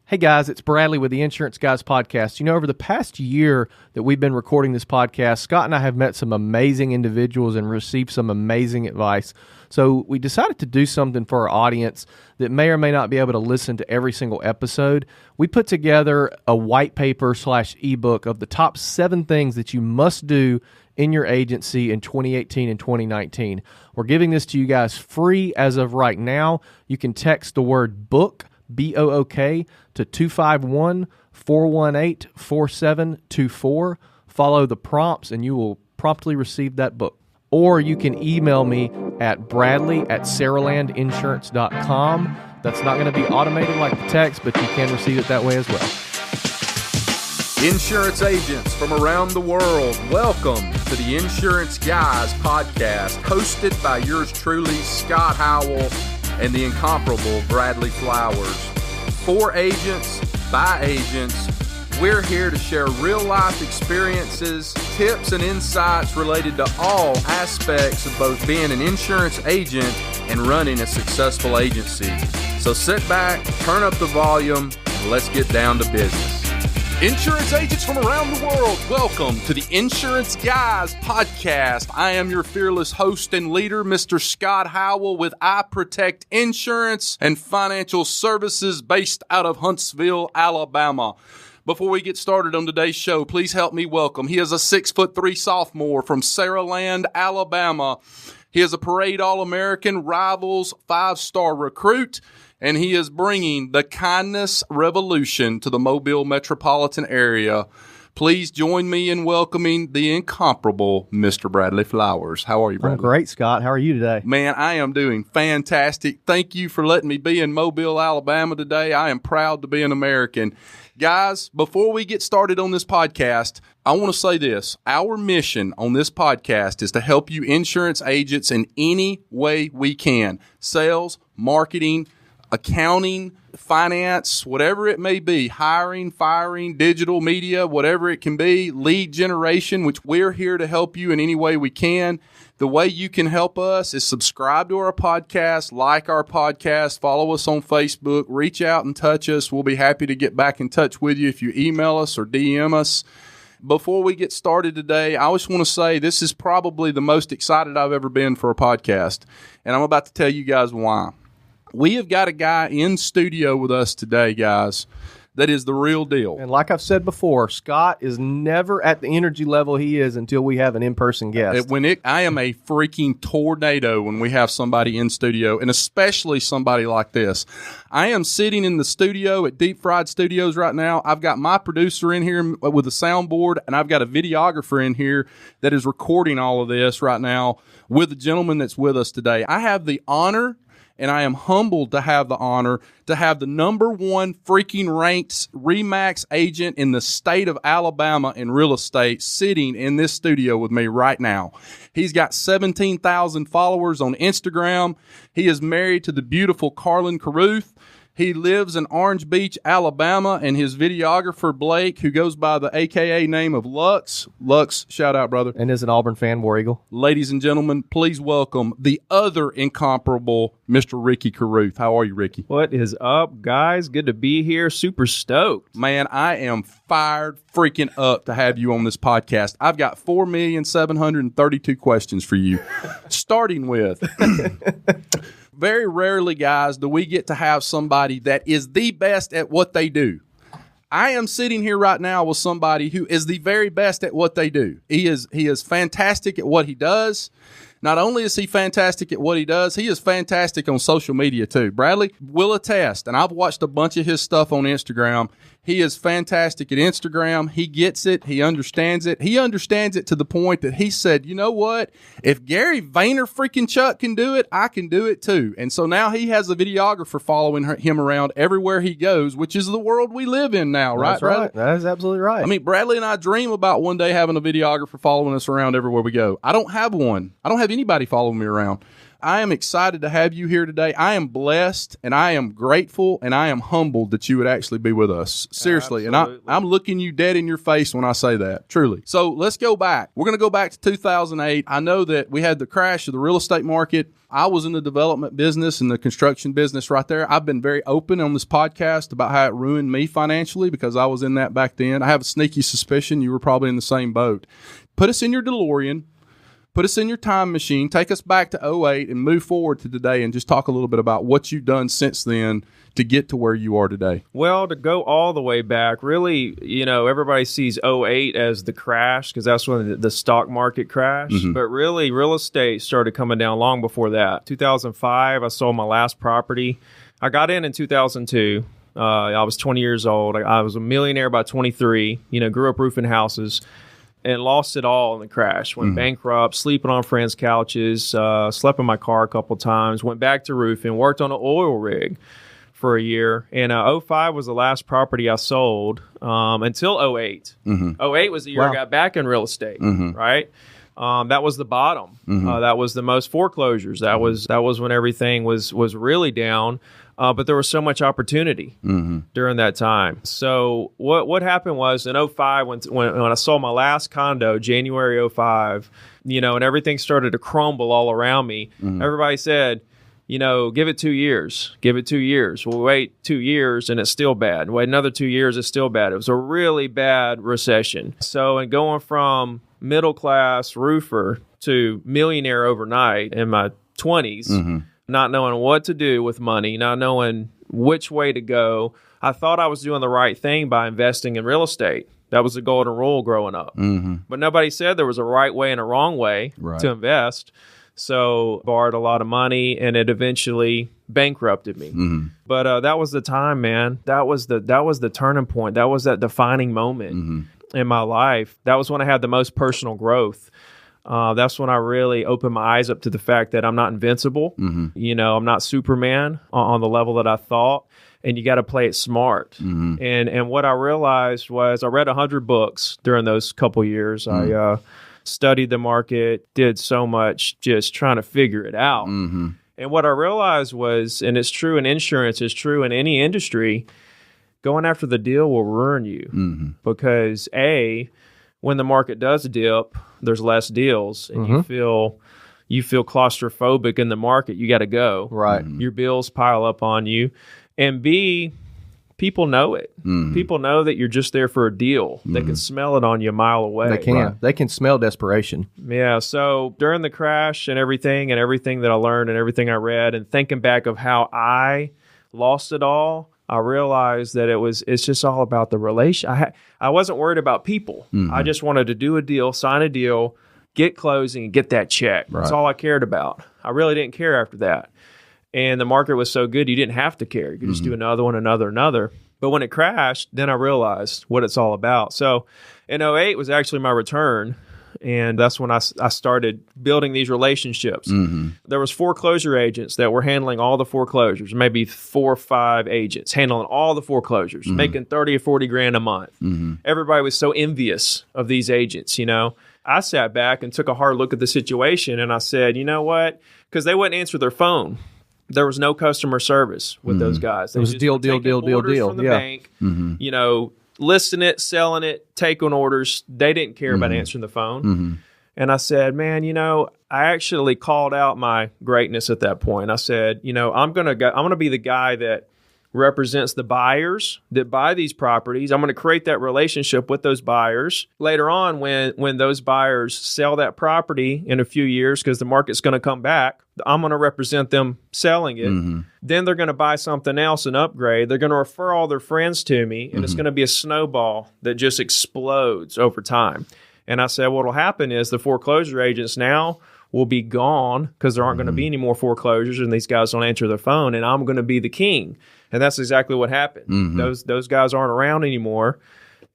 Hey guys, it's Bradley with the Insurance Guys podcast. You know, over the past year that we've been recording this podcast, Scott and I have met some amazing individuals and received some amazing advice. So we decided to do something for our audience that may or may not be able to listen to every single episode. We put together a white paper / ebook of the top 7 things that you must do in your agency in 2018 and 2019. We're giving this to you guys free as of right now. You can text the word book, BOOK, to 251-418-4724. Follow the prompts and you will promptly receive that book. Or you can email me at bradley@saralandinsurance.com. That's not going to be automated like the text, but you can receive it that way as well. Insurance agents from around the world, welcome to the Insurance Guys podcast, hosted by yours truly, Scott Howell, and the incomparable Bradley Flowers. For agents, by agents, we're here to share real-life experiences, tips, and insights related to all aspects of both being an insurance agent and running a successful agency. So sit back, turn up the volume, and let's get down to business. Insurance agents from around the world, welcome to the Insurance Guys podcast. I am your fearless host and leader, Mr. Scott Howell with I Protect Insurance and Financial Services based out of Huntsville, Alabama. Before we get started on today's show, please help me welcome. He is a 6'3" sophomore from Saraland, Alabama. He is a Parade All-American, Rivals 5-star recruit, and he is bringing the kindness revolution to the Mobile metropolitan area. Please join me in welcoming the incomparable Mr. Bradley Flowers. How are you, Bradley? I'm great, Scott. How are you today? Man, I am doing fantastic. Thank you for letting me be in Mobile, Alabama today. I am proud to be an American. Guys, before we get started on this podcast, I want to say this. Our mission on this podcast is to help you insurance agents in any way we can. Sales, marketing, accounting, finance, whatever it may be, hiring, firing, digital media, whatever it can be, lead generation, which we're here to help you in any way we can. The way you can help us is subscribe to our podcast, like our podcast, follow us on Facebook, reach out and touch us. We'll be happy to get back in touch with you if you email us or DM us. Before we get started today, I just want to say this is probably the most excited I've ever been for a podcast, and I'm about to tell you guys why. We have got a guy in studio with us today, guys, that is the real deal. And like I've said before, Scott is never at the energy level he is until we have an in-person guest. I am a freaking tornado when we have somebody in studio, and especially somebody like this. I am sitting in the studio at Deep Fried Studios right now. I've got my producer in here with a soundboard, and I've got a videographer in here that is recording all of this right now with the gentleman that's with us today. I have the honor, and I am humbled to have the honor to have the #1 freaking ranked RE/MAX agent in the state of Alabama in real estate sitting in this studio with me right now. He's got 17,000 followers on Instagram. He is married to the beautiful Carruth. He lives in Orange Beach, Alabama, and his videographer, Blake, who goes by the AKA name of Lux. Lux, shout out, brother. And is an Auburn fan, War Eagle. Ladies and gentlemen, please welcome the other incomparable Mr. Ricky Carruth. How are you, Ricky? What is up, guys? Good to be here. Super stoked. Man, I am fired freaking up to have you on this podcast. I've got 4,732 questions for you, starting with... Very rarely, guys, do we get to have somebody that is the best at what they do. I am sitting here right now with somebody who is the very best at what they do. He is fantastic at what he does. Not only is he fantastic at what he does, he is fantastic on social media too. Bradley will attest, and I've watched a bunch of his stuff on Instagram. He is fantastic at Instagram. He gets it. He understands it. He understands it to the point that he said, you know what? If Gary Vaynerchuk can do it, I can do it too. And so now he has a videographer following him around everywhere he goes, which is the world we live in now, right? That's right. That is absolutely right. I mean, Bradley and I dream about one day having a videographer following us around everywhere we go. I don't have one. I don't have anybody following me around. I am excited to have you here today. I am blessed, and I am grateful, and I am humbled that you would actually be with us. Seriously. Absolutely. And I'm looking you dead in your face when I say that, truly. So let's go back. We're going to go back to 2008. I know that we had the crash of the real estate market. I was in the development business and the construction business right there. I've been very open on this podcast about how it ruined me financially because I was in that back then. I have a sneaky suspicion you were probably in the same boat. Put us in your DeLorean. Put us in your time machine, take us back to 2008 and move forward to today and just talk a little bit about what you've done since then to get to where you are today. Well, to go all the way back, really, everybody sees '08 as the crash because that's when the stock market crashed. Mm-hmm. But really, real estate started coming down long before that. 2005, I sold my last property. I got in 2002. I was 20 years old. I was a millionaire by 23, grew up roofing houses. And lost it all in the crash. Went bankrupt, sleeping on friends' couches, slept in my car a couple times, went back to roofing, worked on an oil rig for a year. And 05 was the last property I sold until 08. 08 was the year I got back in real estate, right? That was the bottom. That was the most foreclosures. That was when everything was really down. But there was so much opportunity during that time. So what happened was in 05, when I sold my last condo, January 05, and everything started to crumble all around me, everybody said, give it 2 years. Give it 2 years. We'll wait 2 years and it's still bad. Wait another 2 years, it's still bad. It was a really bad recession. So in going from middle-class roofer to millionaire overnight in my 20s, not knowing what to do with money, not knowing which way to go. I thought I was doing the right thing by investing in real estate. That was the golden rule growing up. But nobody said there was a right way and a wrong way to invest. So borrowed a lot of money, and it eventually bankrupted me. But that was the time, man. That was the turning point. That was that defining moment in my life. That was when I had the most personal growth. That's when I really opened my eyes up to the fact that I'm not invincible. I'm not Superman on the level that I thought, and you got to play it smart. And what I realized was I read 100 books during those couple years. I studied the market, did so much just trying to figure it out. And what I realized was, and it's true in insurance, it's true in any industry, going after the deal will ruin you because when the market does dip, there's less deals, and you feel claustrophobic in the market. You got to go. Right. Your bills pile up on you, and B, people know it. People know that you're just there for a deal. They can smell it on you a mile away. They can. Right. They can smell desperation. Yeah. So during the crash and everything that I learned and everything I read, and thinking back of how I lost it all, I realized that it's just all about the relation. I wasn't worried about people. I just wanted to do a deal, sign a deal, get closing, and get that check. Right. That's all I cared about. I really didn't care after that. And the market was so good, you didn't have to care. You could just do another one, another. But when it crashed, then I realized what it's all about. So in 08 was actually my return. And that's when I started building these relationships. There was foreclosure agents that were handling all the foreclosures, maybe 4 or 5 agents handling all the foreclosures, making 30 or 40 grand a month. Everybody was so envious of these agents, I sat back and took a hard look at the situation, and I said, you know what? Because they wouldn't answer their phone. There was no customer service with those guys. They it was deal from the bank, listing it, selling it, taking orders. They didn't care about answering the phone. And I said, man, I actually called out my greatness at that point. I said, I'm going to be the guy that represents the buyers that buy these properties. I'm going to create that relationship with those buyers. Later on, when those buyers sell that property in a few years, because the market's going to come back, I'm going to represent them selling it. Then they're going to buy something else and upgrade. They're going to refer all their friends to me, and it's going to be a snowball that just explodes over time. And I said, what will happen is the foreclosure agents now will be gone because there aren't going to be any more foreclosures, and these guys don't answer their phone, and I'm going to be the king. And that's exactly what happened. Those guys aren't around anymore,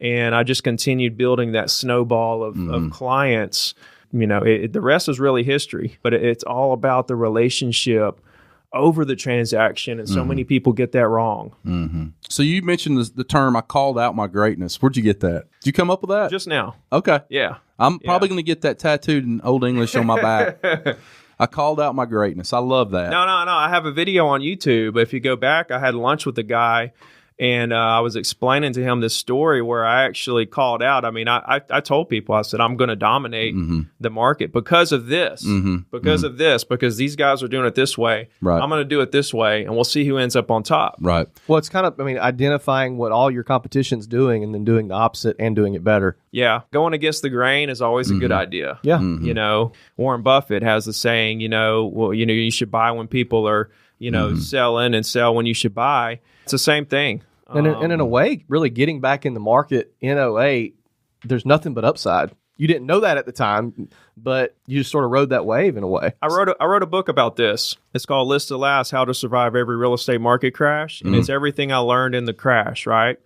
and I just continued building that snowball of clients. The rest is really history, but it's all about the relationship over the transaction, and so many people get that wrong. So you mentioned the term, I called out my greatness. Where'd you get that? Did you come up with that? Just now. Okay. Yeah. I'm probably going to get that tattooed in Old English on my back. I called out my greatness. I love that. No. I have a video on YouTube. If you go back, I had lunch with the guy, and I was explaining to him this story where I actually called out. I mean, I told people, I said, I'm going to dominate the market because of this, because these guys are doing it this way. Right. I'm going to do it this way, and we'll see who ends up on top. Right. Well, it's kind of, identifying what all your competition's doing and then doing the opposite and doing it better. Yeah. Going against the grain is always a good idea. Yeah. You know, Warren Buffett has the saying, you should buy when people are, selling and sell when you should buy. It's the same thing. And in a way, really getting back in the market in '08, there's nothing but upside. You didn't know that at the time, but you just sort of rode that wave in a way. I wrote a book about this. It's called List to Last: How to Survive Every Real Estate Market Crash. And it's everything I learned in the crash, right?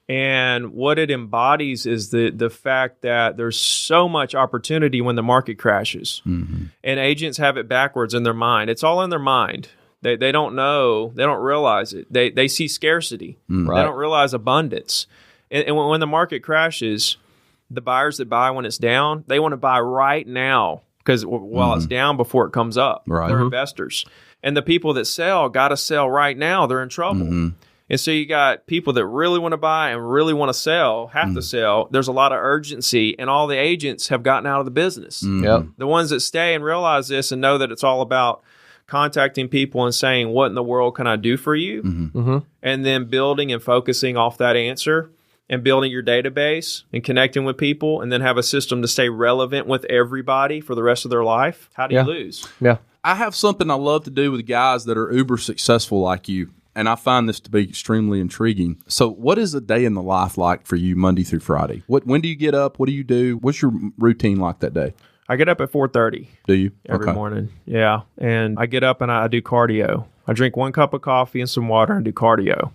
And what it embodies is the fact that there's so much opportunity when the market crashes. And agents have it backwards in their mind. It's all in their mind. They don't know. They don't realize it. They see scarcity. Right. They don't realize abundance. And when the market crashes, the buyers that buy when it's down, they want to buy right now because while it's down before it comes up. Right. They're investors. And the people that sell got to sell right now. They're in trouble. And so you got people that really want to buy and really want to sell, have to sell. There's a lot of urgency, and all the agents have gotten out of the business. Yep. The ones that stay and realize this and know that it's all about contacting people and saying, what in the world can I do for you? And then building and focusing off that answer and building your database and connecting with people, and then have a system to stay relevant with everybody for the rest of their life. How do you lose? Yeah. I have something I love to do with guys that are uber successful like you, and I find this to be extremely intriguing. So what is a day in the life like for you Monday through Friday? When do you get up? What do you do? What's your routine like that day? I get up at 4:30. Do you? Every morning. Yeah. And I get up and I do cardio. I drink 1 cup of coffee and some water and do cardio.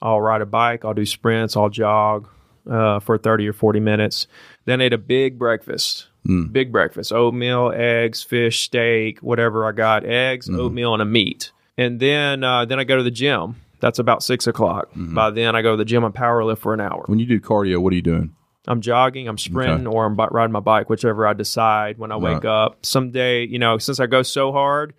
I'll ride a bike. I'll do sprints. I'll jog for 30 or 40 minutes. Then I ate a big breakfast. Big breakfast. Oatmeal, eggs, fish, steak, whatever I got. Eggs, oatmeal, and a meat. And then I go to the gym. That's about 6 o'clock. By then, I go to the gym and power lift for an hour. When you do cardio, what are you doing? I'm jogging, I'm sprinting, or I'm riding my bike, whichever I decide when I wake up. Some day, since I go so hard,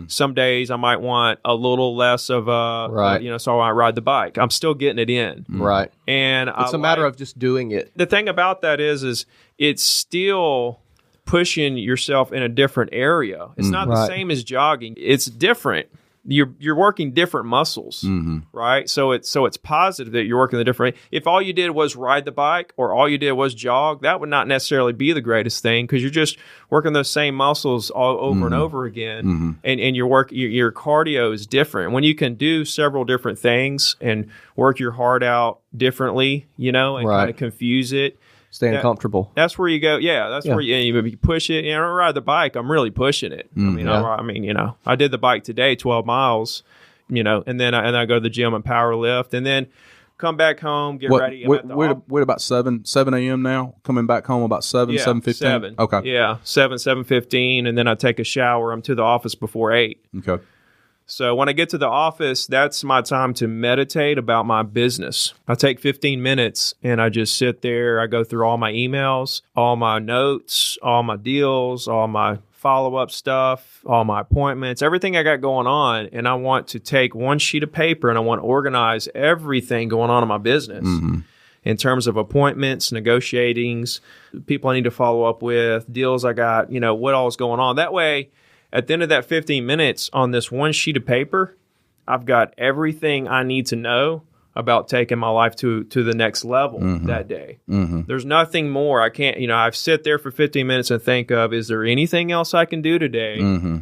some days I might want a little less of so I ride the bike. I'm still getting it in. Right. And it's a matter of just doing it. The thing about that is it's still pushing yourself in a different area. It's not the same as jogging. It's different. You're working different muscles, right? So it's positive that you're working the different. If all you did was ride the bike or all you did was jog, that would not necessarily be the greatest thing because you're just working those same muscles all over and over again, and your cardio is different. When you can do several different things and work your heart out differently, and kind of confuse it. Staying comfortable. That's where you go. Yeah, that's where you push it. I ride the bike. I'm really pushing it. I did the bike today, 12 miles. And then I go to the gym and power lift, and then come back home, get ready. We're about 7 a.m. now. Coming back home about 7:15. 7. Okay. Yeah, 7:15, and then I take a shower. I'm to the office before 8. Okay. So when I get to the office, that's my time to meditate about my business. I take 15 minutes and I just sit there. I go through all my emails, all my notes, all my deals, all my follow-up stuff, all my appointments, everything I got going on. And I want to take one sheet of paper and I want to organize everything going on in my business in terms of appointments, negotiatings, people I need to follow up with, deals I got, what all is going on. That way, at the end of that 15 minutes on this one sheet of paper, I've got everything I need to know about taking my life to the next level that day. There's nothing more. I can't, I've sit there for 15 minutes and think of, is there anything else I can do today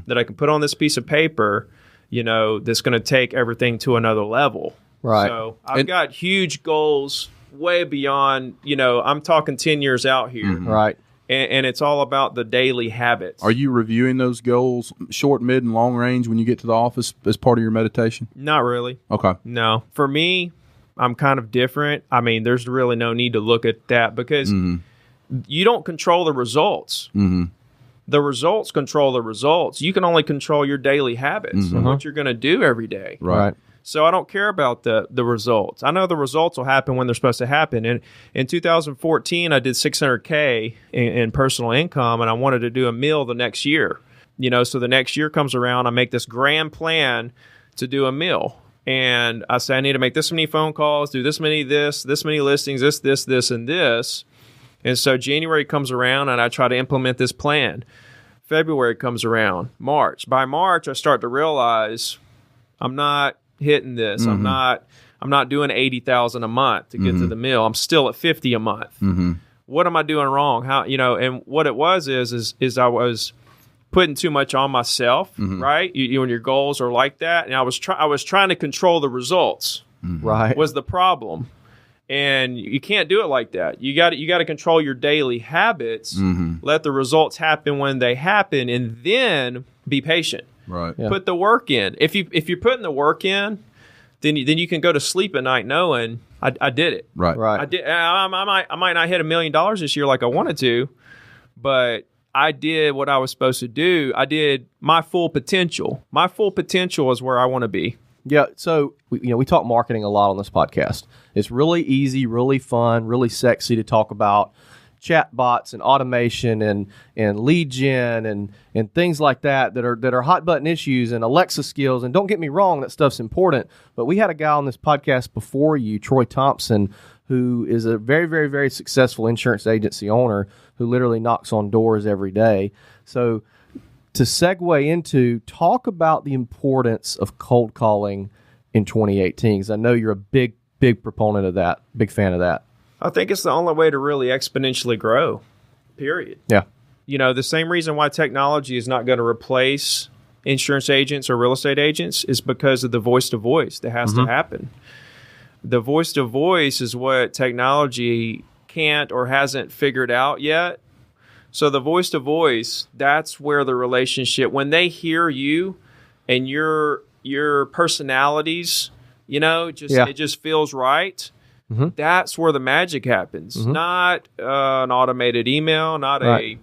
that I can put on this piece of paper, that's going to take everything to another level. Right. So I've got huge goals way beyond, I'm talking 10 years out here. Right. And it's all about the daily habits. Are you reviewing those goals, short, mid, and long range, when you get to the office as part of your meditation? Not really. Okay. No. For me, I'm kind of different. I mean, there's really no need to look at that because you don't control the results. The results control the results. You can only control your daily habits and what you're going to do every day. Right. So I don't care about the results. I know the results will happen when they're supposed to happen. And in 2014, I did $600K in personal income, and I wanted to do $1 million the next year. So the next year comes around, I make this grand plan to do a mill. And I say, I need to make this many phone calls, do this many listings, this, and this. And so January comes around and I try to implement this plan. February comes around, March. By March, I start to realize I'm not hitting this. I'm not doing 80,000 a month to get to the mill. I'm still at 50 a month. What am I doing wrong? How, and what it was is I was putting too much on myself, right? You and your goals are like that. And I was trying to control the results. Right. Was the problem. And you can't do it like that. You got to control your daily habits, let the results happen when they happen, and then be patient. Right. Yeah. Put the work in. If you're putting the work in, then you can go to sleep at night knowing I did it. Right. Right. I did. I might not hit $1 million this year like I wanted to, but I did what I was supposed to do. I did my full potential. My full potential is where I want to be. Yeah. So, we talk marketing a lot on this podcast. It's really easy, really fun, really sexy to talk about chat bots and automation and lead gen and things like that are hot button issues and Alexa skills. And don't get me wrong, that stuff's important. But we had a guy on this podcast before you, Troy Thompson, who is a very, very, very successful insurance agency owner who literally knocks on doors every day. So to segue into, talk about the importance of cold calling in 2018, because I know you're a big proponent of that, big fan of that. I think it's the only way to really exponentially grow, period. Yeah. The same reason why technology is not going to replace insurance agents or real estate agents is because of the voice-to-voice that has to happen. The voice-to-voice is what technology can't or hasn't figured out yet. So the voice-to-voice, that's where the relationship, when they hear you and your personalities, it just feels right. That's where the magic happens. Not an automated email, not a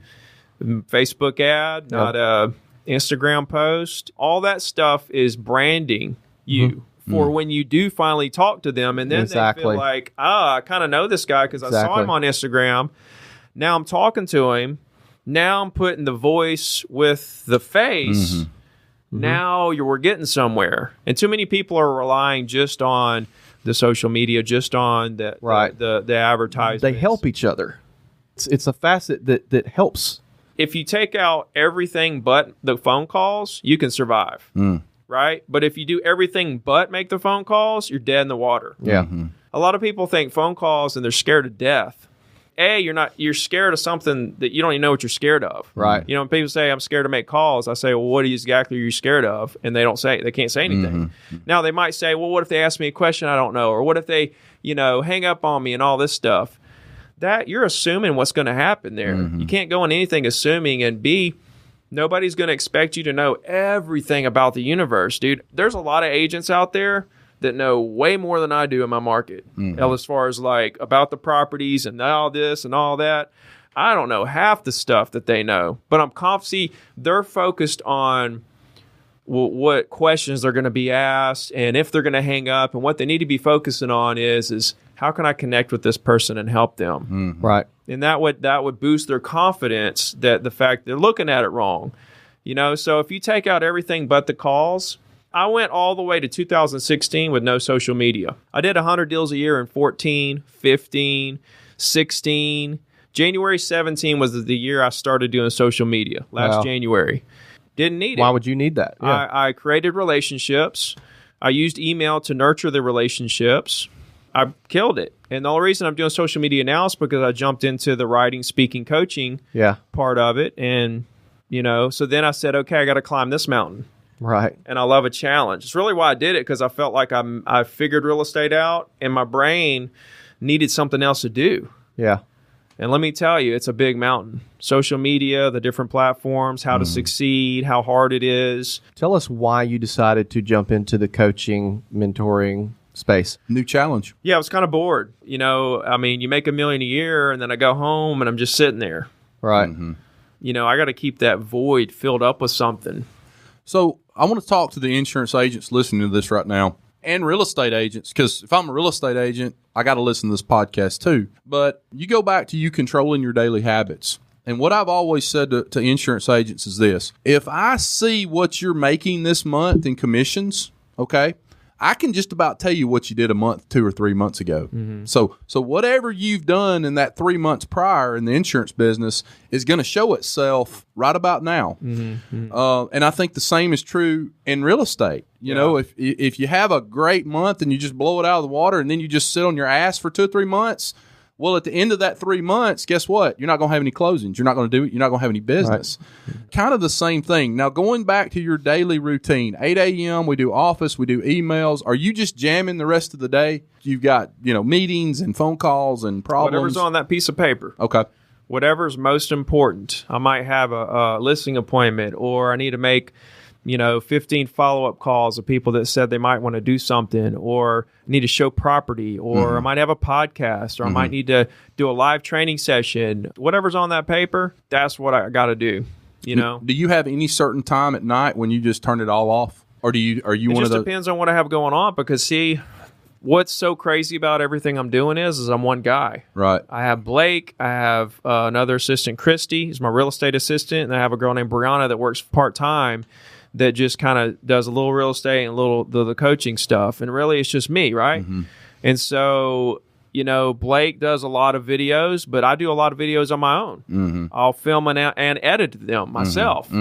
Facebook ad, not a Instagram post. All that stuff is branding you for when you do finally talk to them, and then they feel like, I kind of know this guy because I saw him on Instagram. Now I'm talking to him. Now I'm putting the voice with the face. Now we're getting somewhere. And too many people are relying just on the social media, just on the advertisements. They help each other. It's a facet that helps. If you take out everything but the phone calls, you can survive, right? But if you do everything but make the phone calls, you're dead in the water. Yeah. A lot of people think phone calls and they're scared to death. You're scared of something that you don't even know what you're scared of. Right. When people say, I'm scared to make calls, I say, well, what exactly are you scared of? And they can't say anything. Now they might say, well, what if they ask me a question I don't know? Or what if they, hang up on me and all this stuff? That you're assuming what's going to happen there. You can't go on anything assuming, and B, nobody's going to expect you to know everything about the universe, dude. There's a lot of agents out there that know way more than I do in my market. As far as about the properties and all this and all that. I don't know half the stuff that they know, but I'm confident they're focused on what questions they're going to be asked and if they're going to hang up, and what they need to be focusing on is how can I connect with this person and help them? Right. And that would boost their confidence, that the fact they're looking at it wrong. So if you take out everything but the calls, I went all the way to 2016 with no social media. I did 100 deals a year in 14, 15, 16. January 17 was the year I started doing social media, last January. Didn't need it. Why would you need that? Yeah. I created relationships. I used email to nurture the relationships. I killed it. And the only reason I'm doing social media now is because I jumped into the writing, speaking, coaching part of it. And, so then I said, okay, I got to climb this mountain. Right. And I love a challenge. It's really why I did it, because I felt like I figured real estate out and my brain needed something else to do. Yeah. And let me tell you, it's a big mountain. Social media, the different platforms, how to succeed, how hard it is. Tell us why you decided to jump into the coaching, mentoring space. New challenge. Yeah, I was kind of bored. You make $1 million a year and then I go home and I'm just sitting there. Right. I got to keep that void filled up with something. So I want to talk to the insurance agents listening to this right now, and real estate agents, because if I'm a real estate agent, I got to listen to this podcast too. But you go back to you controlling your daily habits. And what I've always said to insurance agents is this: if I see what you're making this month in commissions, okay, I can just about tell you what you did a month, 2 or 3 months ago. So whatever you've done in that 3 months prior in the insurance business is going to show itself right about now. And I think the same is true in real estate. You know, if you have a great month and you just blow it out of the water and then you just sit on your ass for 2 or 3 months, well, at the end of that 3 months, guess what? You're not going to have any closings. You're not going to do it. You're not going to have any business. Right. Kind of the same thing. Now, going back to your daily routine, 8 a.m., we do office, we do emails. Are you just jamming the rest of the day? You've got, meetings and phone calls and problems. Whatever's on that piece of paper. Okay. Whatever's most important. I might have a listing appointment, or I need to make 15 follow-up calls of people that said they might want to do something, or need to show property, or I might have a podcast, or I might need to do a live training session. Whatever's on that paper, that's what I got to do, Do you have any certain time at night when you just turn it all off? Or are you one of those? It just depends on what I have going on, because see, what's so crazy about everything I'm doing is I'm one guy. Right. I have Blake. I have another assistant, Christy. He's my real estate assistant. And I have a girl named Brianna that works part-time, that just kind of does a little real estate and a little the coaching stuff. And really, it's just me, right? And so, Blake does a lot of videos, but I do a lot of videos on my own. I'll film and edit them myself.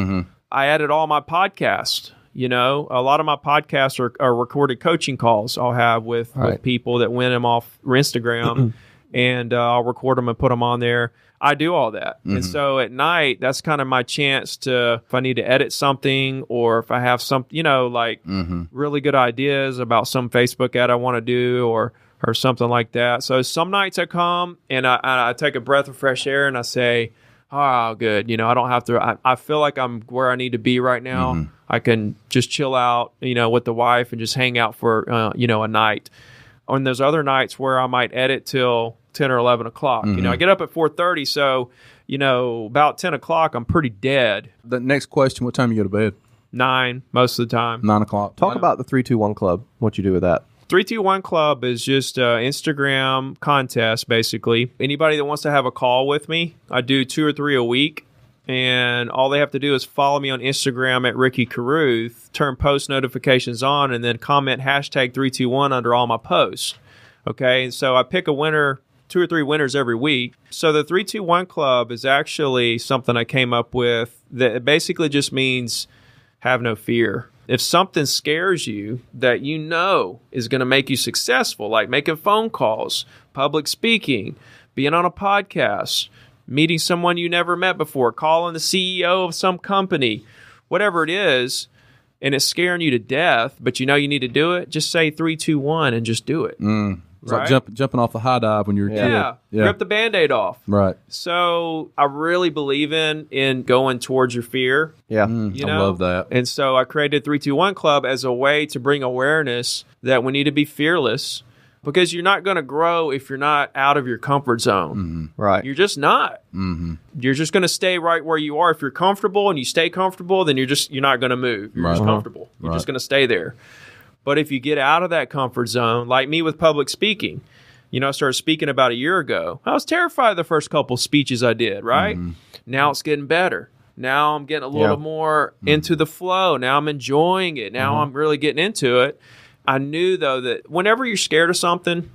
I edit all my podcasts. A lot of my podcasts are recorded coaching calls I'll have with people that win them off Instagram, and I'll record them and put them on there. I do all that. And so at night, that's kind of my chance to, if I need to edit something, or if I have some, really good ideas about some Facebook ad I want to do, or something like that. So some nights I come and I take a breath of fresh air and I say, oh, good. I don't have to, I feel like I'm where I need to be right now. I can just chill out, with the wife and just hang out for, a night. On those other nights where I might edit till 10 or 11 o'clock. I get up at 4:30, so, about 10 o'clock, I'm pretty dead. The next question, what time you go to bed? 9, most of the time. 9 o'clock. Talk about the 321 Club, what you do with that. 321 Club is just an Instagram contest, basically. Anybody that wants to have a call with me, I do 2 or 3 a week. And all they have to do is follow me on Instagram at Ricky Carruth, turn post notifications on, and then comment hashtag 321 under all my posts. Okay, and so I pick a winner, 2 or 3 winners every week. So the 321 Club is actually something I came up with that basically just means have no fear. If something scares you that is going to make you successful, like making phone calls, public speaking, being on a podcast, meeting someone you never met before, calling the CEO of some company, whatever it is, and it's scaring you to death, but you need to do it, just say 321 and just do it. It's like jumping off the high dive when you're a kid. Yeah, rip the Band-Aid off. Right. So I really believe in going towards your fear. Yeah. I love that. And so I created 321 Club as a way to bring awareness that we need to be fearless, because you're not going to grow if you're not out of your comfort zone. Right. You're just not. You're just going to stay right where you are. If you're comfortable and you stay comfortable, then you're not going to move. You're just comfortable. You're just going to stay there. But if you get out of that comfort zone, like me with public speaking, I started speaking about a year ago. I was terrified of the first couple speeches I did, right? Now it's getting better. Now I'm getting a little more into the flow. Now I'm enjoying it. Now I'm really getting into it. I knew, though, that whenever you're scared of something,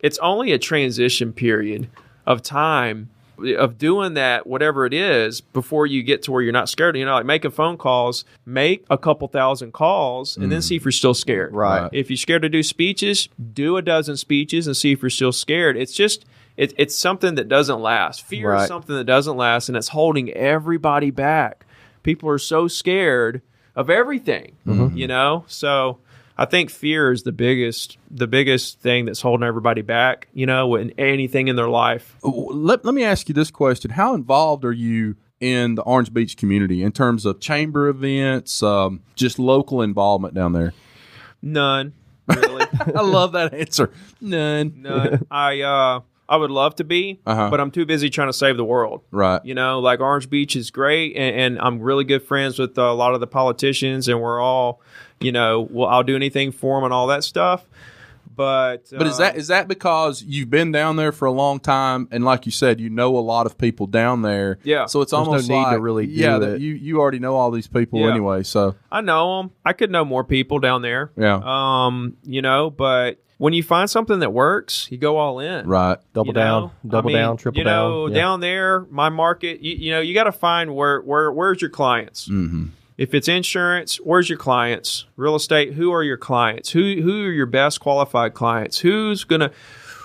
it's only a transition period of time of doing that, whatever it is, before you get to where you're not scared. Like making phone calls, make a couple thousand calls, and then see if you're still scared. Right. If you're scared to do speeches, do a dozen speeches and see if you're still scared. It's just, it's something that doesn't last. Fear is something that doesn't last, and it's holding everybody back. People are so scared of everything, So I think fear is the biggest thing that's holding everybody back, in anything in their life. Let me ask you this question. How involved are you in the Orange Beach community in terms of chamber events, just local involvement down there? None, really. I love that answer. None. I would love to be, but I'm too busy trying to save the world. Right. Like Orange Beach is great, and I'm really good friends with a lot of the politicians, and we're all, I'll do anything for them and all that stuff. But is that because you've been down there for a long time, and like you said, you know a lot of people down there? Yeah. So it's There's almost no need to like really do that it. you already know all these people Yeah. anyway. So I know them. I could know more people down there. yeah, But when you find something that works, you go all in. right. Double down, triple down. Yeah. Down there, my market, you got to find where's your clients. Mm-hmm. If it's insurance, where's your clients? Real estate, who are your clients? Who are your best qualified clients? Who's gonna?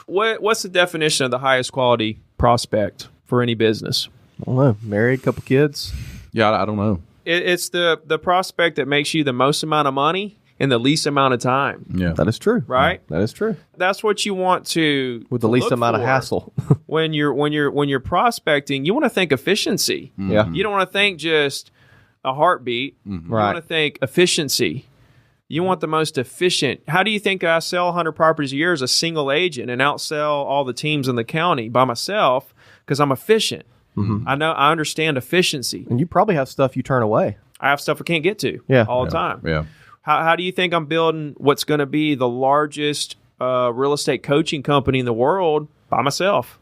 What's the definition of the highest quality prospect for any business? I don't know. Married, couple kids. Yeah, I don't know. It's the prospect that makes you the most amount of money in the least amount of time. Yeah, That is true. Right? That is true. That's what you want to With the to least look amount of for. hassle. when you're prospecting. You want to think efficiency. Yeah. You don't want to think just a heartbeat. You Right. want to think efficiency. You want the most efficient. How do you think I sell 100 properties a year as a single agent and outsell all the teams in the county by myself? Because I'm efficient. I understand efficiency. And you probably have stuff you turn away. I have stuff I can't get to Yeah. all the time. yeah. How do you think I'm building what's going to be the largest real estate coaching company in the world by myself?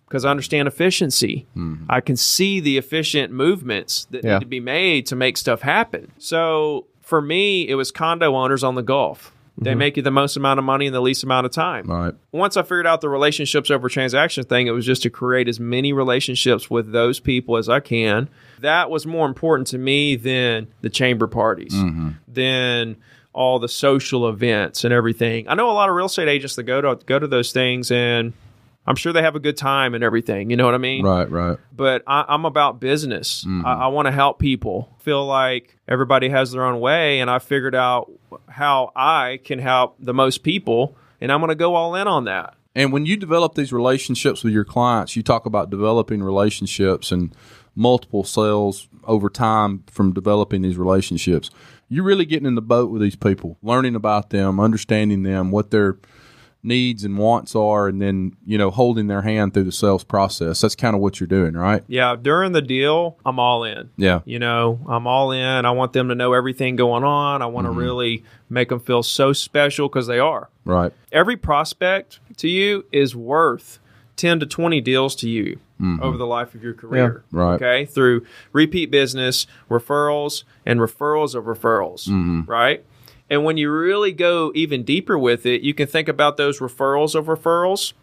Because I understand efficiency. I can see the efficient movements that Yeah. need to be made to make stuff happen. So for me, it was condo owners on the Gulf. They make you the most amount of money in the least amount of time. Right. Once I figured out the relationships over transaction thing, it was just to create as many relationships with those people as I can. That was more important to me than the chamber parties, than all the social events and everything. I know a lot of real estate agents that go to those things, and I'm sure they have a good time and everything. You know what I mean? Right. But I'm about business. I want to help people. Feel like everybody has their own way, and I figured out how I can help the most people, and I'm going to go all in on that. And when you develop these relationships with your clients, you talk about developing relationships and multiple sales over time from developing these relationships. You're really getting in the boat with these people, learning about them, understanding them, what their needs and wants are, and then, holding their hand through the sales process. That's kind of what you're doing, right? Yeah, during the deal, I'm all in. Yeah. I'm all in. I want them to know everything going on. I want to really make them feel so special because they are. Right. Every prospect to you is worth 10 to 20 deals to you over the life of your career. Yeah, right. Okay. Through repeat business, referrals, and referrals of referrals. Right. And when you really go even deeper with it, you can think about those referrals of referrals,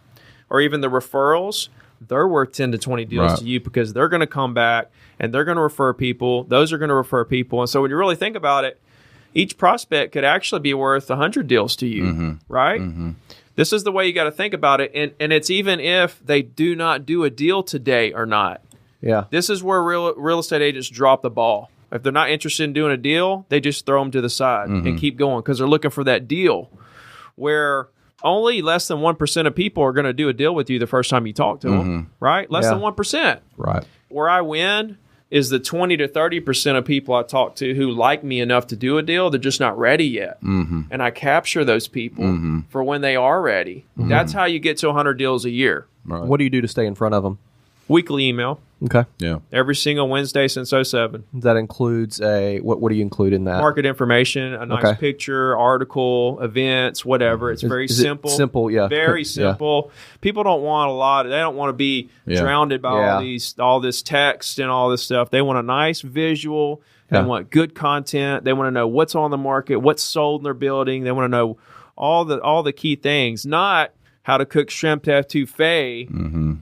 or even the referrals. They're worth 10 to 20 deals to you because they're going to come back and they're going to refer people. Those are going to refer people. And so when you really think about it, each prospect could actually be worth 100 deals to you, right? This is the way you got to think about it. And it's even if they do not do a deal today or not. Yeah. This is where real estate agents drop the ball. If they're not interested in doing a deal, they just throw them to the side and keep going because they're looking for that deal where only less than 1% of people are going to do a deal with you the first time you talk to them, right? Less than 1%. Right. Where I win is the 20 to 30% of people I talk to who like me enough to do a deal. They're just not ready yet. And I capture those people for when they are ready. That's how you get to 100 deals a year. Right. What do you do to stay in front of them? Weekly email. Okay. Yeah. Every single Wednesday since 2007. That includes what do you include in that? Market information, a nice Okay. picture, article, events, whatever. It's very Is it simple. simple, yeah. Very Yeah. simple. People don't want a lot. They don't want to be Yeah. drowned by Yeah. all this text and all this stuff. They want a nice visual. They Yeah. want good content. They want to know what's on the market, what's sold in their building. They want to know all the key things, not how to cook shrimp etouffee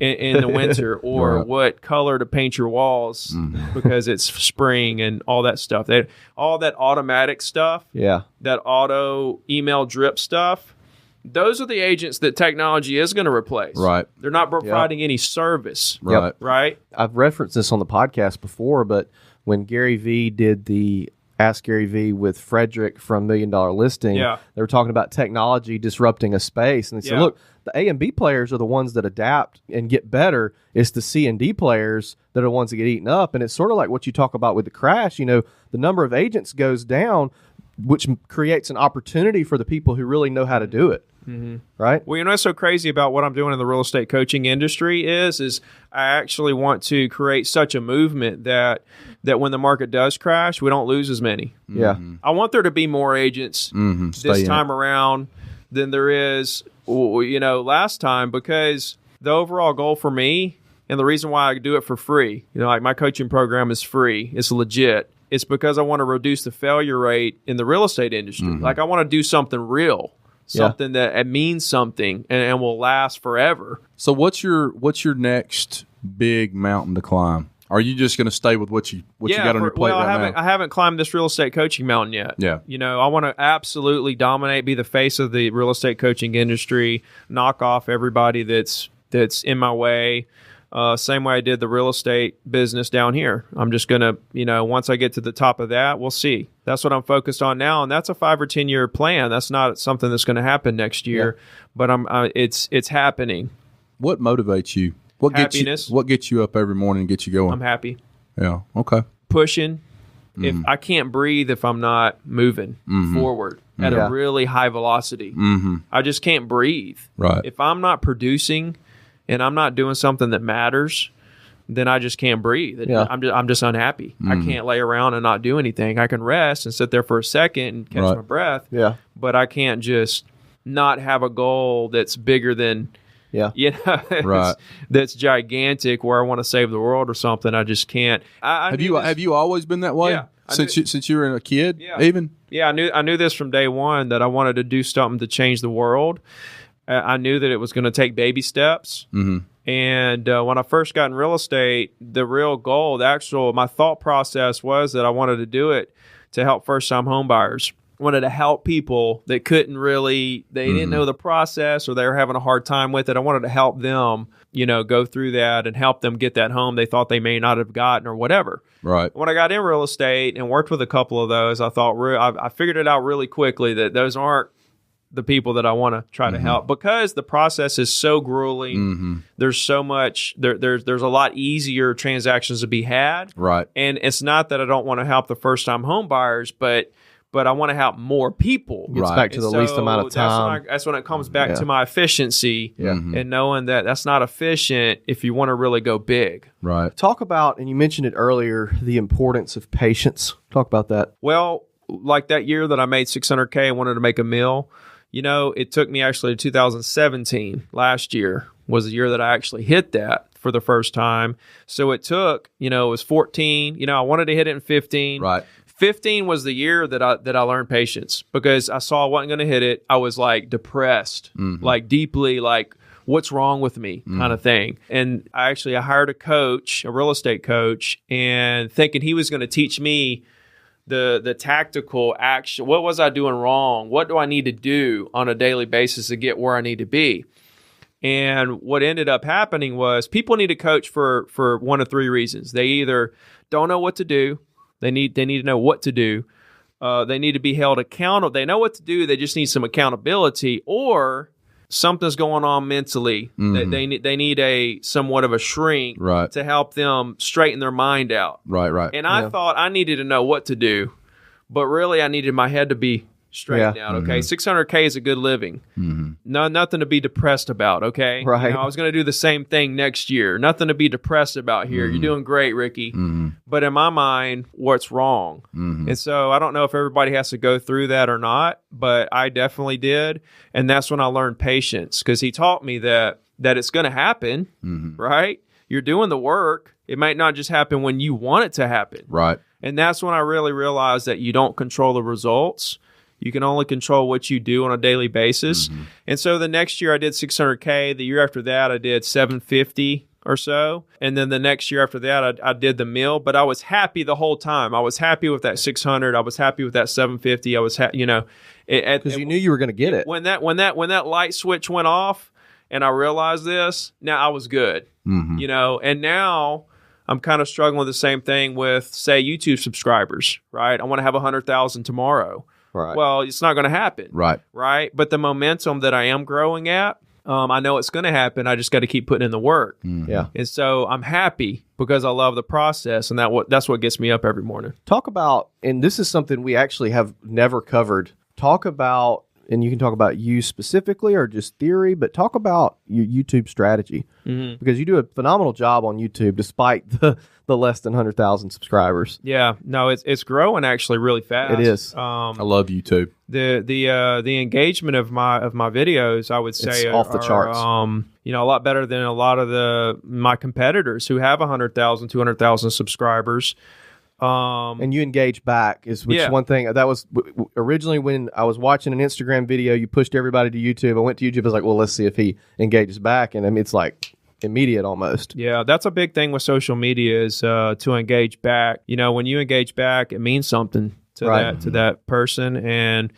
in the winter, or Right. what color to paint your walls because it's spring and all that stuff. All that automatic stuff, Yeah. that auto email drip stuff, those are the agents that technology is going to replace. Right. They're not providing any service, Right. right? I've referenced this on the podcast before, but when Gary Vee did the Ask Gary Vee with Frederick from $1 Million Listing, Yeah. they were talking about technology disrupting a space. And they said, Yeah. look, the A and B players are the ones that adapt and get better. It's the C and D players that are the ones that get eaten up. And it's sort of like what you talk about with the crash. The number of agents goes down, which creates an opportunity for the people who really know how to do it. Right? Well, what's so crazy about what I'm doing in the real estate coaching industry is I actually want to create such a movement that when the market does crash, we don't lose as many. Yeah. I want there to be more agents Stay this in time around than there is, last time, because the overall goal for me, and the reason why I do it for free, like my coaching program is free, it's legit. It's because I want to reduce the failure rate in the real estate industry. Like I want to do something real, something that means something and will last forever. So what's your next big mountain to climb? Are you just going to stay with what you got on your plate now? I haven't climbed this real estate coaching mountain yet. Yeah. I want to absolutely dominate, be the face of the real estate coaching industry, knock off everybody that's in my way. Same way I did the real estate business down here. I'm just going to, once I get to the top of that, we'll see. That's what I'm focused on now. And that's a 5 or 10 year plan. That's not something that's going to happen next year, but it's happening. What motivates you? Happiness. What gets you up every morning and gets you going? I'm happy. Yeah. Okay. Pushing. If I can't breathe if I'm not moving forward at a really high velocity, I just can't breathe. Right. If I'm not producing and I'm not doing something that matters, then I just can't breathe. Yeah. I'm just unhappy. I can't lay around and not do anything. I can rest and sit there for a second and catch my breath. Yeah. But I can't just not have a goal that's bigger than, that's gigantic where I want to save the world or something. I just can't. Have you always been that way? Yeah. Since you were a kid, even? Yeah, I knew this from day one that I wanted to do something to change the world. I knew that it was going to take baby steps. And when I first got in real estate, the real goal, my thought process was that I wanted to do it to help first-time home buyers. Wanted to help people that couldn't really, they didn't know the process or they were having a hard time with it. I wanted to help them, go through that and help them get that home they thought they may not have gotten or whatever. Right. When I got in real estate and worked with a couple of those, I thought I figured it out really quickly that those aren't the people that I want to try to help because the process is so grueling. There's so much, there's a lot easier transactions to be had. Right. And it's not that I don't want to help the first-time home buyers, but I want to help more people. Gets back to the least amount of time. That's when it comes back to my efficiency and knowing that that's not efficient if you want to really go big. Right. Talk about, and you mentioned it earlier, the importance of patience. Talk about that. Well, like that year that I made $600K, I wanted to make $1 million. It took me actually to 2017, last year, was the year that I actually hit that for the first time. So it took, it was 14. I wanted to hit it in 15. Right. 15 was the year that I learned patience because I saw I wasn't going to hit it. I was like depressed, like deeply like, what's wrong with me kind of thing. And I hired a coach, a real estate coach, and thinking he was going to teach me the tactical action. What was I doing wrong? What do I need to do on a daily basis to get where I need to be? And what ended up happening was people need a coach for one of three reasons. They either don't know what to do. They need to know what to do. They need to be held accountable. They know what to do. They just need some accountability, or something's going on mentally. They need a somewhat of a shrink to help them straighten their mind out. Right. And I thought I needed to know what to do, but really I needed my head to be straightened out. Okay, $600K is a good living. Nothing to be depressed about. Okay, right. I was going to do the same thing next year. Nothing to be depressed about here. You're doing great, Ricky. But in my mind, what's wrong? And so I don't know if everybody has to go through that or not, but I definitely did, and that's when I learned patience because he taught me that it's going to happen. Right? You're doing the work. It might not just happen when you want it to happen. Right. And that's when I really realized that you don't control the results. You can only control what you do on a daily basis. And so the next year I did $600K. The year after that I did $750 or so. And then the next year after that I did the $1 million. But I was happy the whole time. I was happy with that $600. I was happy with that $750. I was because you knew you were going to get it. When that light switch went off and I realized this, now I was good. And now I'm kind of struggling with the same thing with, say, YouTube subscribers, right? I want to have 100,000 tomorrow. Right. Well, it's not going to happen. Right. Right. But the momentum that I am growing at, I know it's going to happen. I just got to keep putting in the work. Yeah. And so I'm happy because I love the process, and that's what gets me up every morning. Talk about, and this is something we actually have never covered. Talk about and you can talk about you specifically or just theory, but talk about your YouTube strategy because you do a phenomenal job on YouTube despite the less than 100,000 subscribers. Yeah, no, it's growing actually really fast. It is. I love YouTube. The engagement of my videos, I would say, It's off the charts. A lot better than a lot of my competitors who have 100,000, 200,000 subscribers. And you engage back which one thing that was originally when I was watching an Instagram video, you pushed everybody to YouTube. I went to YouTube. I was like, well, let's see if he engages back. And I mean, it's like immediate almost. Yeah, that's a big thing with social media is to engage back. When you engage back, it means something to that person, and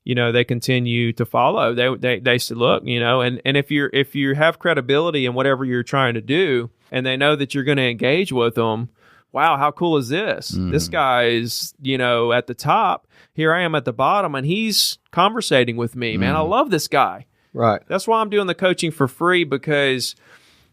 they continue to follow. They say, look, and if you have credibility in whatever you're trying to do, and they know that you're going to engage with them. Wow, how cool is this? This guy is, at the top. Here I am at the bottom, and he's conversating with me. Man, I love this guy. Right. That's why I'm doing the coaching for free, because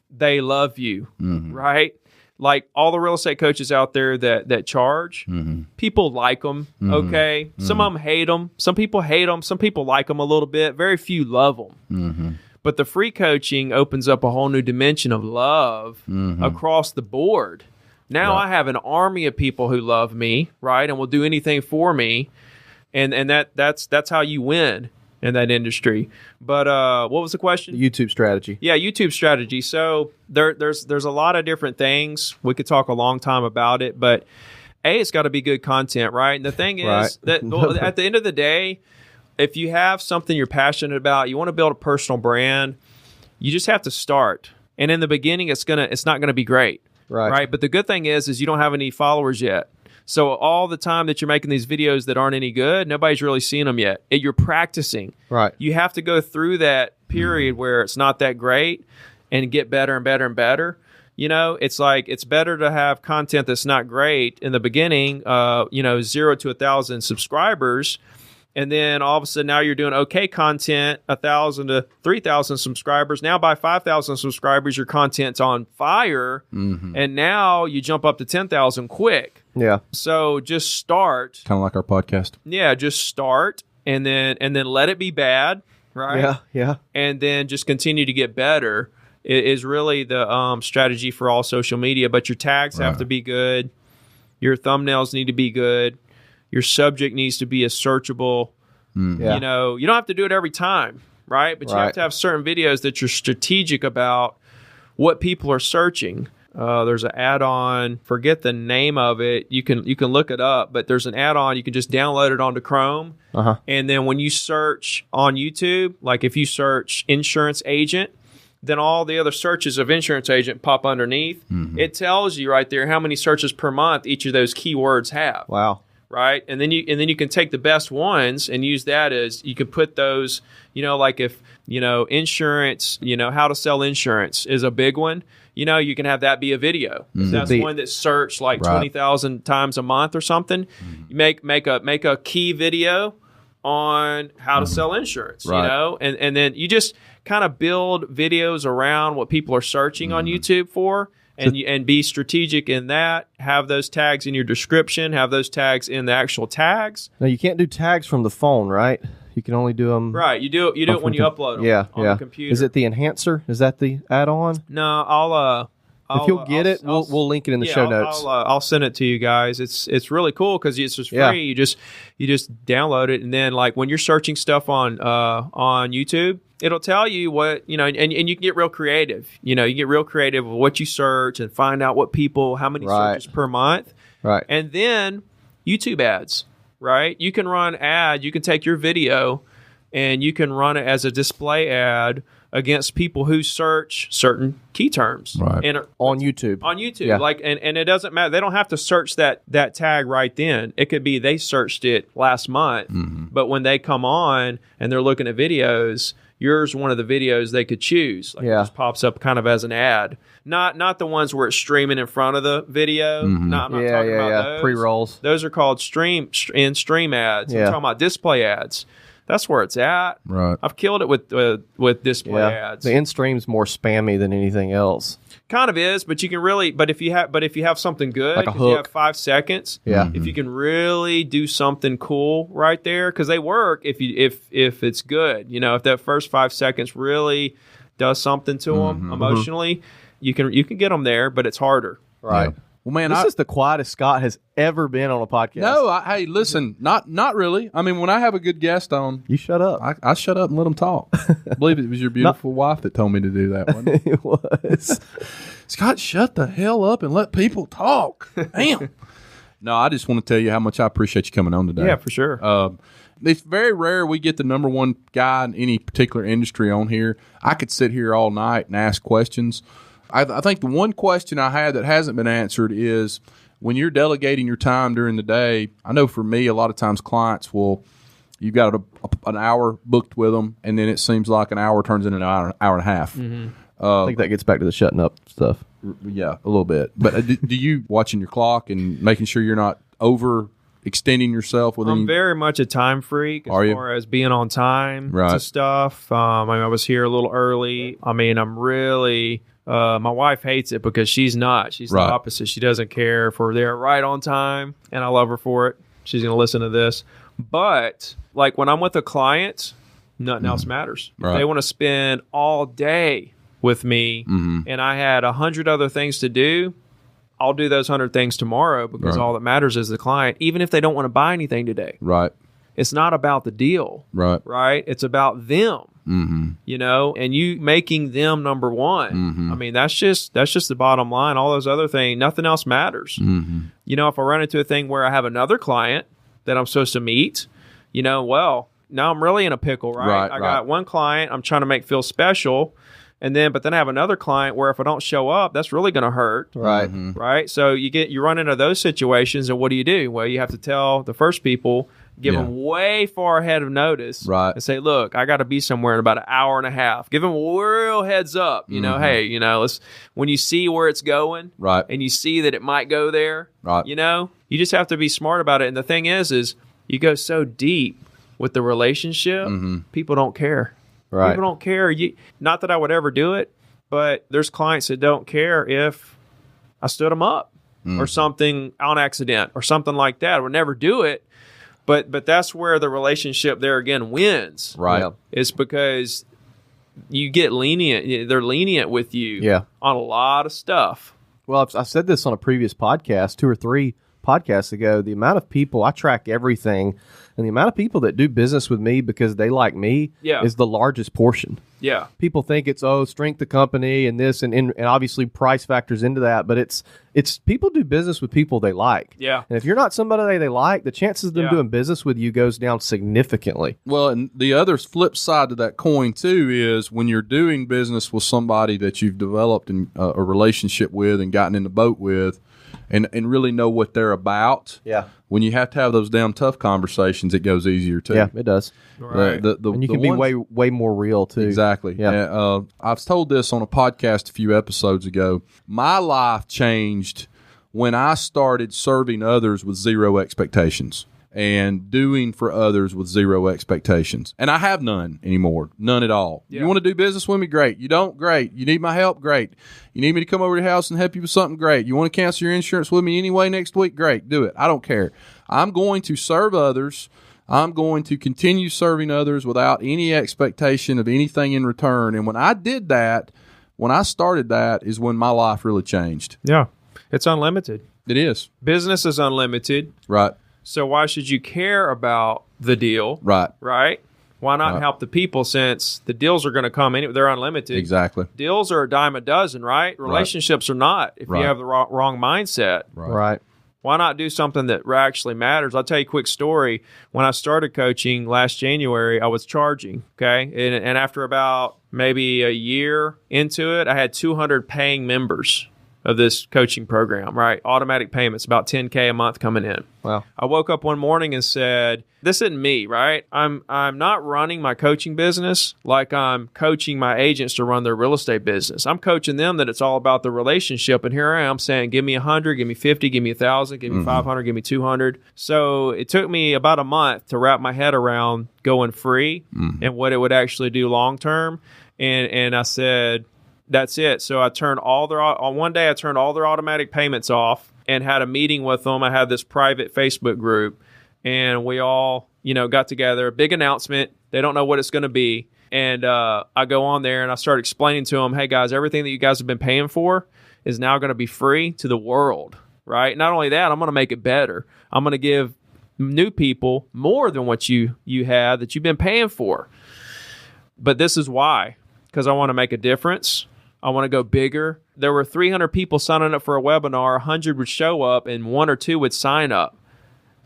they love you, right? Like all the real estate coaches out there that charge, people like them, okay? Some of them hate them. Some people hate them. Some people like them a little bit. Very few love them. But the free coaching opens up a whole new dimension of love across the board. Now I have an army of people who love me, right, and will do anything for me, and that's how you win in that industry. But what was the question? The YouTube strategy. Yeah, YouTube strategy. So there's a lot of different things. We could talk a long time about it, but it's got to be good content, right? And the thing is that at the end of the day, if you have something you're passionate about, you want to build a personal brand, you just have to start. And in the beginning, it's not gonna be great. Right. But the good thing is you don't have any followers yet. So all the time that you're making these videos that aren't any good, nobody's really seen them yet. You're practicing. Right. You have to go through that period where it's not that great and get better and better and better. It's like it's better to have content that's not great in the beginning, 0 to 1,000 subscribers. And then all of a sudden now you're doing okay content, 1,000 to 3,000 subscribers. Now by 5,000 subscribers, your content's on fire. And now you jump up to 10,000 quick. Yeah. So just start. Kind of like our podcast. Yeah, just start and then let it be bad, right? Yeah. And then just continue to get better is really the strategy for all social media. But your tags have to be good. Your thumbnails need to be good. Your subject needs to be a searchable. You don't have to do it every time, right? But you have to have certain videos that you're strategic about what people are searching. There's an add-on, forget the name of it. You can look it up, but there's an add-on. You can just download it onto Chrome. And then when you search on YouTube, like if you search insurance agent, then all the other searches of insurance agent pop underneath. It tells you right there how many searches per month each of those keywords have. Wow. Right. And then you can take the best ones and use that as you could put those, like if, insurance, how to sell insurance is a big one. You can have that be a video. If that's one that's searched like 20,000 times a month or something. You make a key video on how to sell insurance, and then you just kind of build videos around what people are searching on YouTube for. And be strategic in that. Have those tags in your description. Have those tags in the actual tags. Now you can't do tags from the phone, right? You can only do them. Right. You do it when you upload them. On the computer. Is it the enhancer? Is that the add-on? No, I'll if you'll get it, we'll link it in the show notes. I'll send it to you guys. It's really cool because it's just free. Yeah. You just download it, and then like when you're searching stuff on YouTube, it'll tell you what and you can get real creative. You get real creative with what you search and find out how many searches per month. Right. And then YouTube ads. Right. You can run ad. You can take your video, and you can run it as a display ad against people who search certain key terms and on YouTube. And it doesn't matter. They don't have to search that tag right then. It could be they searched it last month, but when they come on and they're looking at videos, yours one of the videos they could choose. It just pops up kind of as an ad. Not the ones where it's streaming in front of the video. I'm not talking about those. Pre-rolls. Those are called stream ads. I'm talking about display ads. That's where it's at. Right. I've killed it with display ads. The in stream's more spammy than anything else. Kind of is, but you can really. But if you have something good, Like a 'cause you have hook. 5 seconds. Yeah. If you can really do something cool right there, because they work. If it's good, if that first 5 seconds really does something to them emotionally, you can get them there, but it's harder. Right. Yeah. Well, man, This is the quietest Scott has ever been on a podcast. no. Hey, listen, not really. I mean, when I have a good guest on, You shut up. I shut up and let them talk. I believe it was your beautiful wife that told me to do that one. It was. Scott, shut the hell up and let people talk. Damn. No, I just want to tell you how much I appreciate you coming on today. Yeah, for sure. It's very rare we get the number one guy in any particular industry on here. I could sit here all night and ask questions. I think the one question I had that hasn't been answered is when you're delegating your time during the day. I know for me, a lot of times clients you've got an hour booked with them, and then it seems like an hour turns into an hour and a half. I think that gets back to the shutting up stuff. Yeah, a little bit. But do you watching your clock and making sure you're not over extending yourself with I'm any? very much a time freak as Are you? far as being on time to Right. stuff. I was here a little early. I'm really. My wife hates it because she's not. She's Right. the opposite. She doesn't care if we're there right on time, and I love her for it. She's going to listen to this. But like when I'm with a client, nothing else matters. Right. If they want to spend all day with me, and I had 100 other things to do, I'll do those 100 things tomorrow because Right. all that matters is the client, even if they don't want to buy anything today. Right, It's not about the deal, right. right? It's about them, Mm-hmm. and you making them number one. Mm-hmm. I mean, that's just the bottom line. All those other things, nothing else matters. Mm-hmm. If I run into a thing where I have another client that I'm supposed to meet, well, now I'm really in a pickle, right? Right, I right. got one client I'm trying to make feel special, but then I have another client where if I don't show up, that's really going to hurt. Right. Right. So you run into those situations, and what do? Well, you have to tell the first people, give Yeah. them way far ahead of notice, Right. and say, look, I got to be somewhere in about an hour and a half. Give them a real heads up. Hey, let's when you see where it's going, Right. and you see that it might go there, Right. you just have to be smart about it. And the thing is you go so deep with the relationship, people don't care. Right. People don't care. Not that I would ever do it, but there's clients that don't care if I stood them up or something on accident or something like that. I would never do it. But that's where the relationship there again wins. Right. Yeah. It's because you get lenient. They're lenient with you Yeah. on a lot of stuff. Well, I said this on a previous podcast, 2 or 3 podcasts ago. The amount of people, I track everything, and the amount of people that do business with me because they like me Yeah. is the largest portion. Yeah. People think it's strength of company and this and obviously price factors into that, but it's people do business with people they like. Yeah. And if you're not somebody they like, the chances of them Yeah. doing business with you goes down significantly. Well, and the other flip side to that coin too is when you're doing business with somebody that you've developed a relationship with and gotten in the boat with, and really know what they're about. Yeah. When you have to have those damn tough conversations, it goes easier too. Yeah, it does. Right. And you can be way more real too. Exactly. Yeah. I've told this on a podcast a few episodes ago. My life changed when I started serving others with zero expectations and doing for others with zero expectations. And I have none anymore. None at all. Yeah. You want to do business with me? Great. You don't? Great. You need my help? Great. You need me to come over to your house and help you with something? Great. You want to cancel your insurance with me anyway next week? Great. Do it. I don't care. I'm going to serve others. I'm going to continue serving others without any expectation of anything in return. And when I did that, when I started that, is when my life really changed. Yeah. It's unlimited. It is. Business is unlimited. Right. So why should you care about the deal? Right. Right? Why not Right. help the people since the deals are going to come anyway? They're unlimited. Exactly. Deals are a dime a dozen, right? Relationships are not if Right. you have the wrong mindset. Right. Why not do something that actually matters? I'll tell you a quick story. When I started coaching last January, I was charging, okay? And after about maybe a year into it, I had 200 paying members, of this coaching program, right? Automatic payments, about $10K a month coming in. Wow. I woke up one morning and said, this isn't me, right? I'm not running my coaching business like I'm coaching my agents to run their real estate business. I'm coaching them that it's all about the relationship. And here I am saying, give me 100, give me 50, give me 1,000, give me 500, give me 200. So it took me about a month to wrap my head around going free and what it would actually do long term. And I said, that's it. So I turned one day I turned all their automatic payments off and had a meeting with them. I had this private Facebook group, and we all, got together, a big announcement. They don't know what it's going to be. And I go on there and I start explaining to them, hey guys, everything that you guys have been paying for is now going to be free to the world, right? Not only that, I'm going to make it better. I'm going to give new people more than what you had that you've been paying for. But this is why, because I want to make a difference. I want to go bigger. There were 300 people signing up for a webinar. 100 would show up and 1 or 2 would sign up.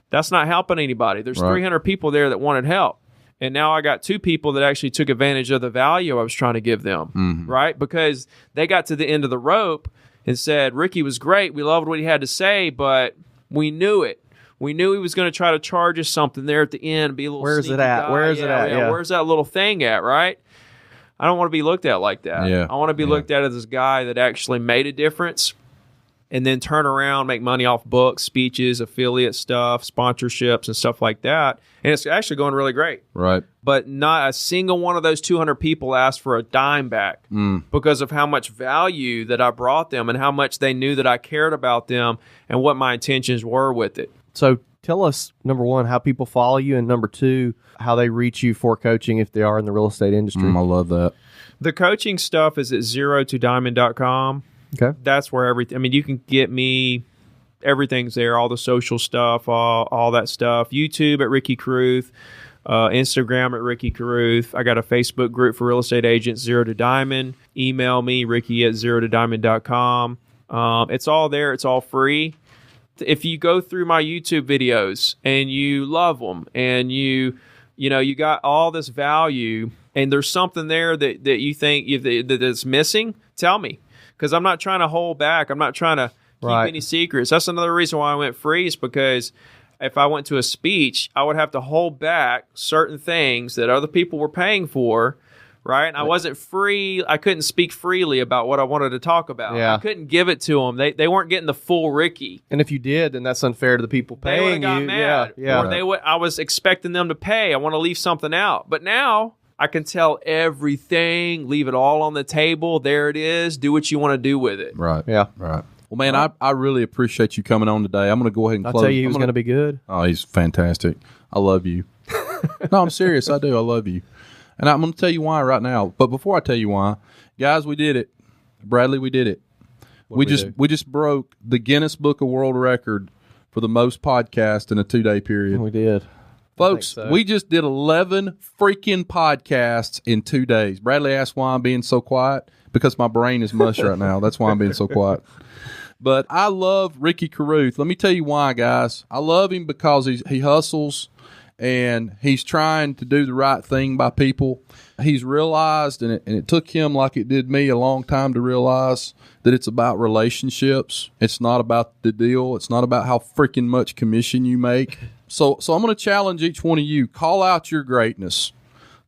That's not helping anybody. There's 300 people there that wanted help. And now I got 2 people that actually took advantage of the value I was trying to give them, right? Because they got to the end of the rope and said, Ricky was great. We loved what he had to say, but we knew it. We knew he was going to try to charge us something there at the end, be a little Where's sneaky it at? guy. Where's it at? Yeah. Where's that little thing at, right? I don't want to be looked at like that. Yeah. I want to be looked at as this guy that actually made a difference and then turn around, make money off books, speeches, affiliate stuff, sponsorships, and stuff like that. And it's actually going really great. Right. But not a single one of those 200 people asked for a dime back because of how much value that I brought them and how much they knew that I cared about them and what my intentions were with it. So tell us, number one, how people follow you, and number two, how they reach you for coaching if they are in the real estate industry. I love that. The coaching stuff is at zerotodiamond.com. Okay. That's where you can get me, everything's there, all the social stuff, all that stuff. YouTube at Ricky Carruth, Instagram at Ricky Carruth. I got a Facebook group for real estate agents, Zero to Diamond. Email me, Ricky at zerotodiamond.com. It's all there. It's all free. If you go through my YouTube videos and you love them and you got all this value and there's something there that you think that is missing, tell me. Because I'm not trying to hold back. I'm not trying to keep any secrets. That's another reason why I went free, is because if I went to a speech, I would have to hold back certain things that other people were paying for, right? And I wasn't free. I couldn't speak freely about what I wanted to talk about. Yeah. I couldn't give it to them. They weren't getting the full Ricky. And if you did, then that's unfair to the people They would paying have got you. mad. Yeah. Or I was expecting them to pay. I want to leave something out. But now I can tell everything, leave it all on the table. There it is. Do what you want to do with it. Right. Yeah. Right. Well, man, I really appreciate you coming on today. I'm going to go ahead and I'll close. tell you, he was going to be good. Oh, he's fantastic. I love you. No, I'm serious. I do. I love you. And I'm going to tell you why right now. But before I tell you why, guys, we did it. Bradley, we did it. We just broke the Guinness Book of World Record for the most podcast in a 2-day period. We did. Folks, we just did 11 freaking podcasts in 2 days. Bradley asked why I'm being so quiet. Because my brain is mush right now. That's why I'm being so quiet. But I love Ricky Carruth. Let me tell you why, guys. I love him because he hustles and he's trying to do the right thing by people. He's realized, and it took him like it did me a long time to realize, that it's about relationships. It's not about the deal. It's not about how freaking much commission you make. So I'm going to challenge each one of you. Call out your greatness.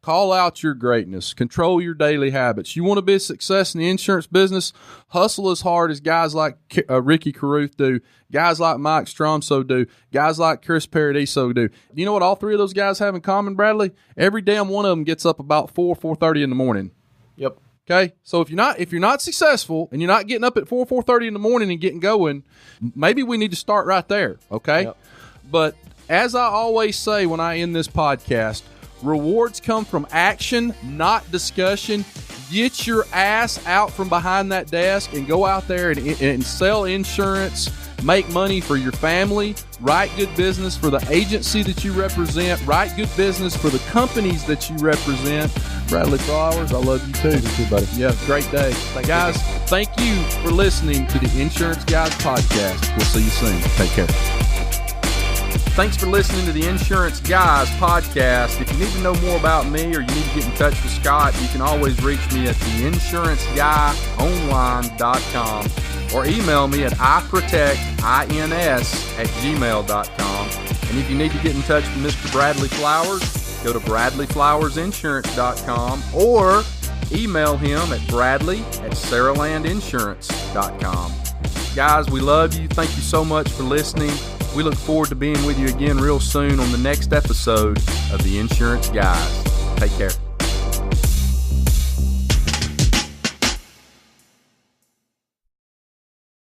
Call out your greatness. Control your daily habits. You want to be a success in the insurance business? Hustle as hard as guys like Ricky Carruth do, guys like Mike Stromso do, guys like Chris Paradiso do. You know what all 3 of those guys have in common, Bradley? Every damn one of them gets up about 4:30 in the morning. Yep. Okay? So if you're not successful and you're not getting up at 4:30 in the morning and getting going, maybe we need to start right there, okay? Yep. But as I always say when I end this podcast, rewards come from action, not discussion. Get your ass out from behind that desk and go out there and sell insurance, make money for your family, write good business for the agency that you represent, write good business for the companies that you represent. Bradley Flowers, I love you too. You too, buddy. Yeah, great day. Guys, thank you for listening to the Insurance Guys Podcast. We'll see you soon. Take care. Thanks for listening to the Insurance Guys podcast. If you need to know more about me or you need to get in touch with Scott, you can always reach me at theinsuranceguyonline.com or email me at iprotectins@gmail.com. And if you need to get in touch with Mr. Bradley Flowers, go to bradleyflowersinsurance.com or email him at bradley@saralandinsurance.com. Guys, we love you. Thank you so much for listening. We look forward to being with you again real soon on the next episode of The Insurance Guys. Take care.